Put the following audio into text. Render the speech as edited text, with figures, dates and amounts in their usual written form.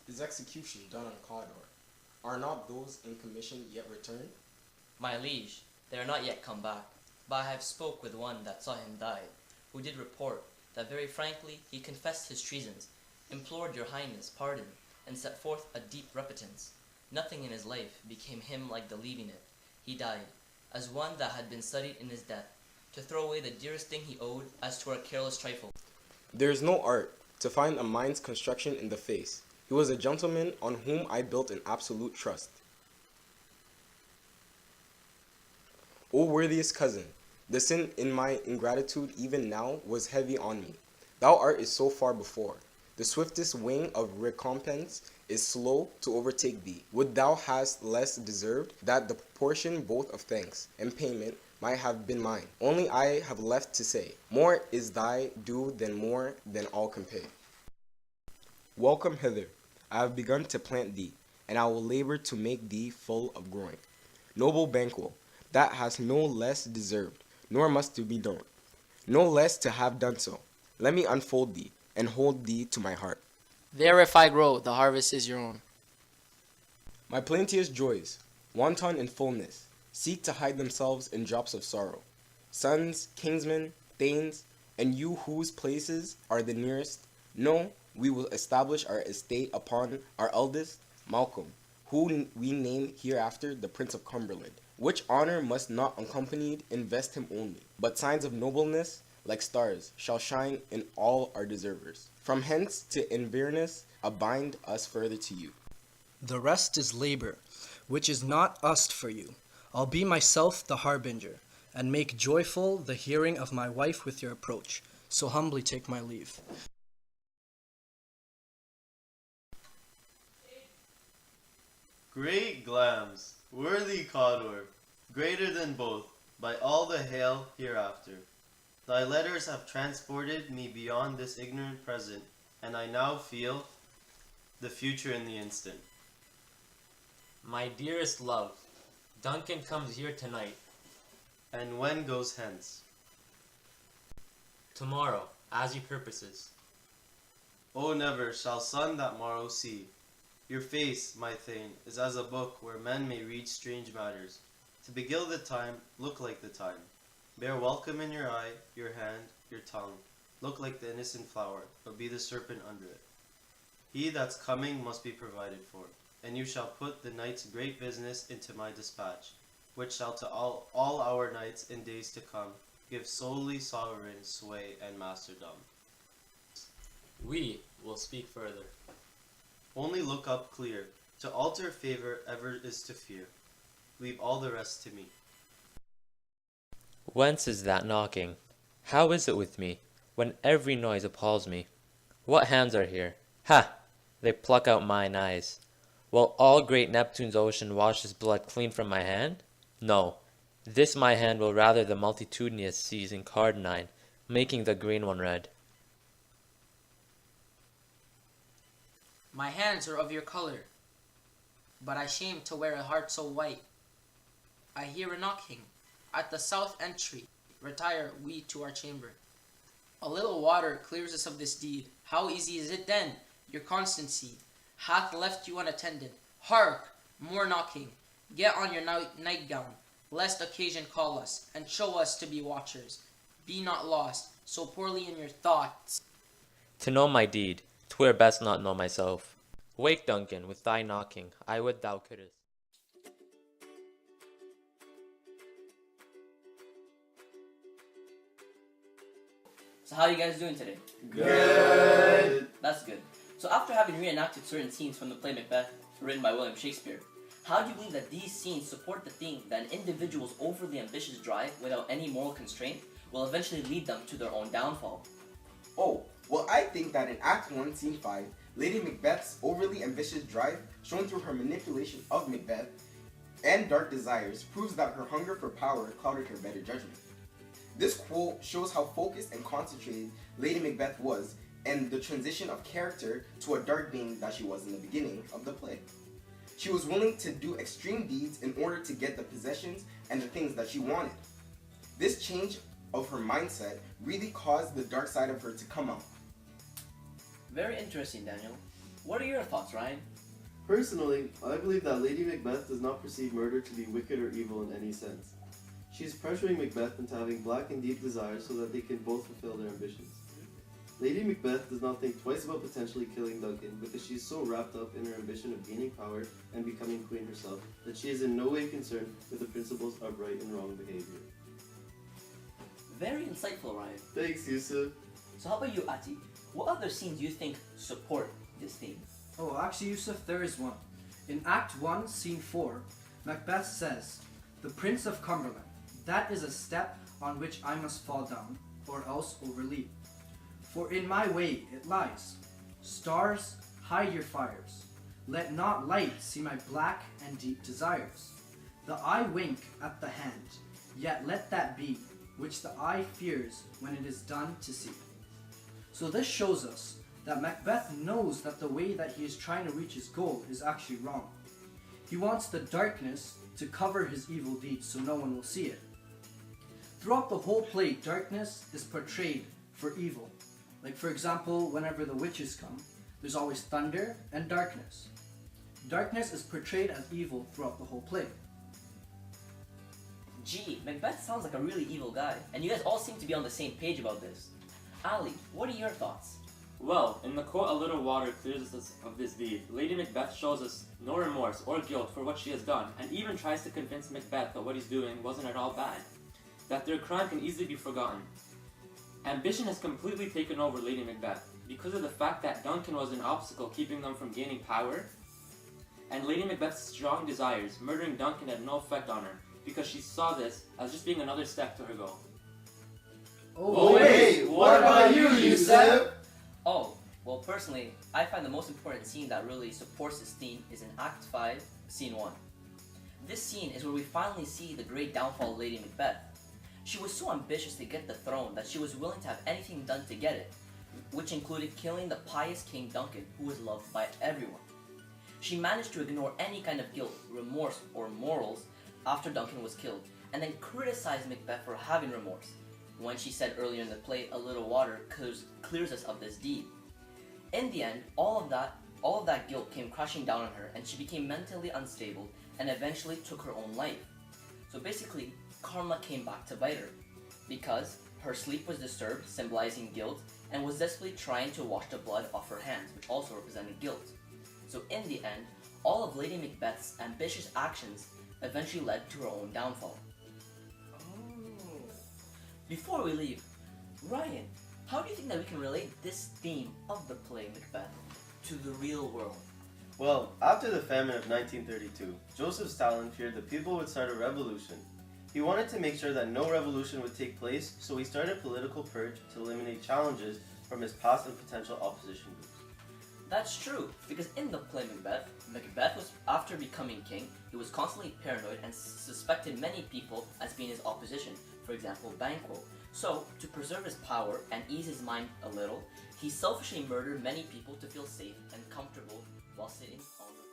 His execution done on Cawdor. Are not those in commission yet returned? My liege, they are not yet come back, but I have spoke with one that saw him die, who did report that very frankly he confessed his treasons, implored your highness pardon, and set forth a deep repentance. Nothing in his life became him like the leaving it. He died, as one that had been studied in his death, to throw away the dearest thing he owed as to a careless trifle. There is no art to find a mind's construction in the face. He was a gentleman on whom I built an absolute trust. O worthiest cousin, the sin in my ingratitude even now was heavy on me. Thou art is so far before. The swiftest wing of recompense is slow to overtake thee. Would thou hadst less deserved, that the proportion both of thanks and payment might have been mine. Only I have left to say, more is thy due than more than all can pay. Welcome hither. I have begun to plant thee, and I will labor to make thee full of growing. Noble Banquo, that hast no less deserved, nor must to be done, no less to have done so. Let me unfold thee, and hold thee to my heart. There if I grow, the harvest is your own. My plenteous joys, wanton in fullness, seek to hide themselves in drops of sorrow. Sons, kinsmen, thanes, and you whose places are the nearest, know we will establish our estate upon our eldest, Malcolm, who we name hereafter the Prince of Cumberland, which honor must not unaccompanied invest him only, but signs of nobleness, like stars, shall shine in all our deservers. From hence to Inverness abind us further to you. The rest is labor, which is not used for you. I'll be myself the harbinger, and make joyful the hearing of my wife with your approach. So humbly take my leave. Great Glams, worthy Cawdor, greater than both, by all the hail hereafter. Thy letters have transported me beyond this ignorant present, and I now feel the future in the instant. My dearest love, Duncan comes here tonight. And when goes hence? Tomorrow, as he purposes. Oh, never shall sun that morrow see. Your face, my thane, is as a book where men may read strange matters. To beguile the time, look like the time. Bear welcome in your eye, your hand, your tongue. Look like the innocent flower, but be the serpent under it. He that's coming must be provided for, and you shall put the night's great business into my dispatch, which shall to all our nights and days to come give solely sovereign sway and masterdom. We will speak further. Only look up clear. To alter favor ever is to fear. Leave all the rest to me. Whence is that knocking? How is it with me, when every noise appalls me? What hands are here? Ha! They pluck out mine eyes. Will all great Neptune's ocean wash his blood clean from my hand? No, this my hand will rather the multitudinous seas incardine, making the green one red. My hands are of your color, but I shame to wear a heart so white. I hear a knocking at the south entry. Retire we to our chamber. A little water clears us of this deed. How easy is it then? Your constancy hath left you unattended. Hark! More knocking. Get on your nightgown, lest occasion call us, and show us to be watchers. Be not lost so poorly in your thoughts. To know my deed, 'twere best not know myself. Wake, Duncan, with thy knocking, I would thou couldst. So how are you guys doing today? Good. That's good. So after having reenacted certain scenes from the play Macbeth, written by William Shakespeare, how do you believe that these scenes support the theme that an individual's overly ambitious drive without any moral constraint will eventually lead them to their own downfall? Oh, well, I think that in Act 1, Scene 5, Lady Macbeth's overly ambitious drive, shown through her manipulation of Macbeth and dark desires, proves that her hunger for power clouded her better judgment. This quote shows how focused and concentrated Lady Macbeth was, and the transition of character to a dark being that she was in the beginning of the play. She was willing to do extreme deeds in order to get the possessions and the things that she wanted. This change of her mindset really caused the dark side of her to come out. Very interesting, Daniel. What are your thoughts, Ryan? Personally, I believe that Lady Macbeth does not perceive murder to be wicked or evil in any sense. She is pressuring Macbeth into having black and deep desires so that they can both fulfill their ambitions. Lady Macbeth does not think twice about potentially killing Duncan because she is so wrapped up in her ambition of gaining power and becoming queen herself that she is in no way concerned with the principles of right and wrong behavior. Very insightful, Ryan. Thanks, Yusuf. So how about you, Ati? What other scenes do you think support this theme? Oh, actually, Yusuf, there is one. In Act 1, Scene 4, Macbeth says, "The Prince of Cumberland, that is a step on which I must fall down, or else overleap. For in my way it lies. Stars, hide your fires. Let not light see my black and deep desires. The eye wink at the hand, yet let that be, which the eye fears when it is done to see." So this shows us that Macbeth knows that the way that he is trying to reach his goal is actually wrong. He wants the darkness to cover his evil deeds so no one will see it. Throughout the whole play, darkness is portrayed for evil. Like, for example, whenever the witches come, there's always thunder and darkness. Darkness is portrayed as evil throughout the whole play. Gee, Macbeth sounds like a really evil guy, and you guys all seem to be on the same page about this. Ali, what are your thoughts? Well, in the quote, "A little water clears us of this deed," Lady Macbeth shows us no remorse or guilt for what she has done, and even tries to convince Macbeth that what he's doing wasn't at all bad, that their crime can easily be forgotten. Ambition has completely taken over Lady Macbeth because of the fact that Duncan was an obstacle keeping them from gaining power, and Lady Macbeth's strong desires, murdering Duncan, had no effect on her because she saw this as just being another step to her goal. Oh wait, what about you, Yusuf? Oh, well, personally, I find the most important scene that really supports this theme is in Act 5, Scene 1. This scene is where we finally see the great downfall of Lady Macbeth. She was so ambitious to get the throne that she was willing to have anything done to get it, which included killing the pious King Duncan, who was loved by everyone. She managed to ignore any kind of guilt, remorse, or morals after Duncan was killed, and then criticized Macbeth for having remorse, when she said earlier in the play, "A little water clears us of this deed." In the end, all of that guilt came crashing down on her, and she became mentally unstable and eventually took her own life. So basically, karma came back to bite her, because her sleep was disturbed, symbolizing guilt, and was desperately trying to wash the blood off her hands, which also represented guilt. So in the end, all of Lady Macbeth's ambitious actions eventually led to her own downfall. Before we leave, Ryan, how do you think that we can relate this theme of the play Macbeth to the real world? Well, after the famine of 1932, Joseph Stalin feared that people would start a revolution. He wanted to make sure that no revolution would take place, so he started a political purge to eliminate challenges from his past and potential opposition groups. That's true, because in the play Macbeth was, after becoming king, he was constantly paranoid and suspected many people as being his opposition, for example, Banquo. So, to preserve his power and ease his mind a little, he selfishly murdered many people to feel safe and comfortable while sitting on the